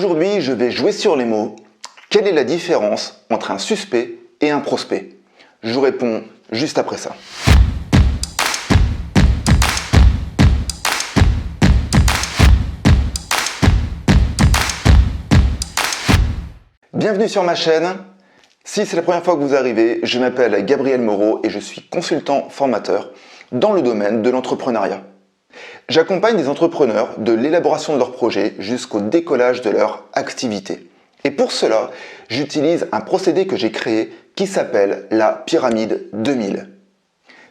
Aujourd'hui, je vais jouer sur les mots. Quelle est la différence entre un suspect et un prospect? Je vous réponds juste après ça. Bienvenue sur ma chaîne. Si c'est la première fois que vous arrivez, je m'appelle Gabriel Moreau et je suis consultant formateur dans le domaine de l'entrepreneuriat. J'accompagne des entrepreneurs de l'élaboration de leurs projets jusqu'au décollage de leur activité. Et pour cela, j'utilise un procédé que j'ai créé qui s'appelle la pyramide 2000.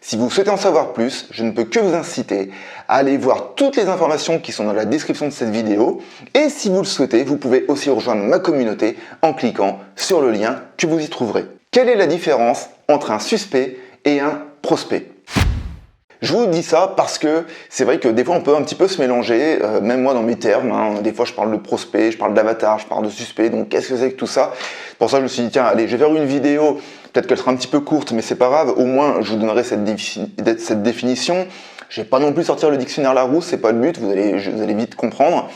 Si vous souhaitez en savoir plus, je ne peux que vous inciter à aller voir toutes les informations qui sont dans la description de cette vidéo. Et si vous le souhaitez, vous pouvez aussi rejoindre ma communauté en cliquant sur le lien que vous y trouverez. Quelle est la différence entre un suspect et un prospect ? Je vous dis ça parce que c'est vrai que des fois on peut un petit peu se mélanger, même moi dans mes termes, des fois je parle de prospect, je parle d'avatar, je parle de suspect, donc qu'est-ce que c'est que tout ça? Pour ça je me suis dit tiens allez je vais faire une vidéo, peut-être qu'elle sera un petit peu courte mais c'est pas grave, au moins je vous donnerai cette définition. Je vais pas non plus sortir le dictionnaire Larousse, c'est pas le but, vous allez vite comprendre.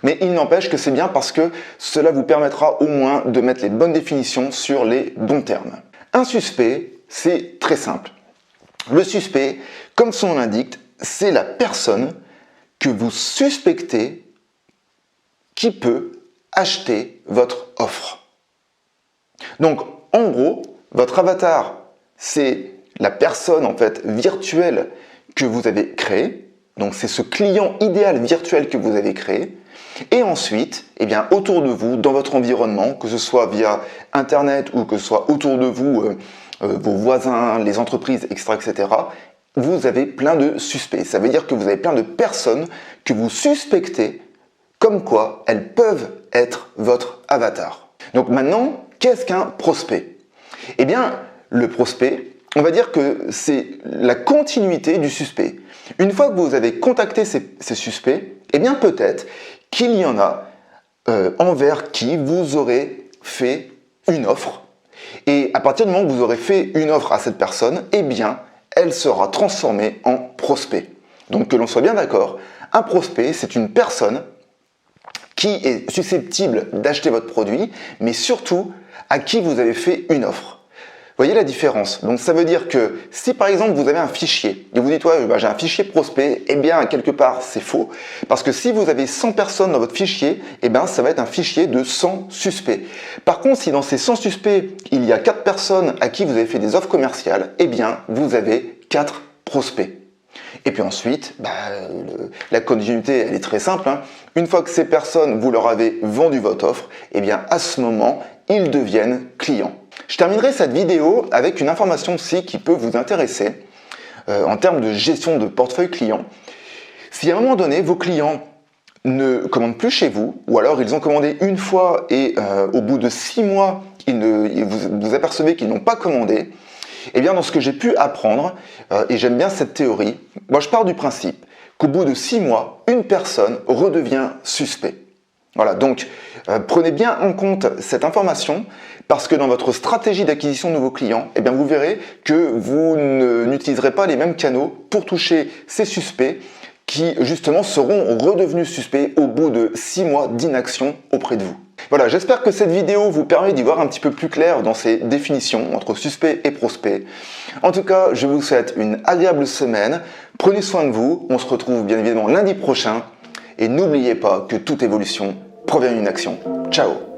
Mais il n'empêche que c'est bien parce que cela vous permettra au moins de mettre les bonnes définitions sur les bons termes. Un suspect, c'est très simple. Le suspect, comme son nom l'indique, c'est la personne que vous suspectez qui peut acheter votre offre. Donc, en gros, votre avatar, c'est la personne en fait virtuelle que vous avez créée. Donc, c'est ce client idéal virtuel que vous avez créé. Et ensuite, eh bien, autour de vous, dans votre environnement, que ce soit via Internet ou que ce soit autour de vous, vos voisins, les entreprises, etc., vous avez plein de suspects. Ça veut dire que vous avez plein de personnes que vous suspectez comme quoi elles peuvent être votre avatar. Donc maintenant, qu'est-ce qu'un prospect? Eh bien, le prospect, on va dire que c'est la continuité du suspect. Une fois que vous avez contacté ces suspects, eh bien peut-être qu'il y en a envers qui vous aurez fait une offre. Et à partir du moment où vous aurez fait une offre à cette personne, eh bien, elle sera transformée en prospect. Donc que l'on soit bien d'accord, un prospect, c'est une personne qui est susceptible d'acheter votre produit, mais surtout à qui vous avez fait une offre. Vous voyez la différence? Donc ça veut dire que si par exemple vous avez un fichier et vous dites ouais, j'ai un fichier prospect, eh bien quelque part c'est faux. Parce que si vous avez 100 personnes dans votre fichier, eh bien ça va être un fichier de 100 suspects. Par contre, si dans ces 100 suspects, il y a 4 personnes à qui vous avez fait des offres commerciales, eh bien vous avez 4 prospects. Et puis ensuite, la continuité elle est très simple. Une fois que ces personnes, vous leur avez vendu votre offre, eh bien à ce moment, ils deviennent clients. Je terminerai cette vidéo avec une information aussi qui peut vous intéresser en termes de gestion de portefeuille client. Si à un moment donné, vos clients ne commandent plus chez vous, ou alors ils ont commandé une fois et au bout de 6 mois, vous apercevez qu'ils n'ont pas commandé, eh bien dans ce que j'ai pu apprendre, et j'aime bien cette théorie, moi je pars du principe qu'au bout de 6 mois, une personne redevient suspect. Voilà, donc prenez bien en compte cette information parce que dans votre stratégie d'acquisition de nouveaux clients, eh bien, vous verrez que vous n'utiliserez pas les mêmes canaux pour toucher ces suspects qui justement seront redevenus suspects au bout de 6 mois d'inaction auprès de vous. Voilà, j'espère que cette vidéo vous permet d'y voir un petit peu plus clair dans ces définitions entre suspect et prospect. En tout cas, je vous souhaite une agréable semaine. Prenez soin de vous. On se retrouve bien évidemment lundi prochain. Et n'oubliez pas que toute évolution provient d'une action. Ciao!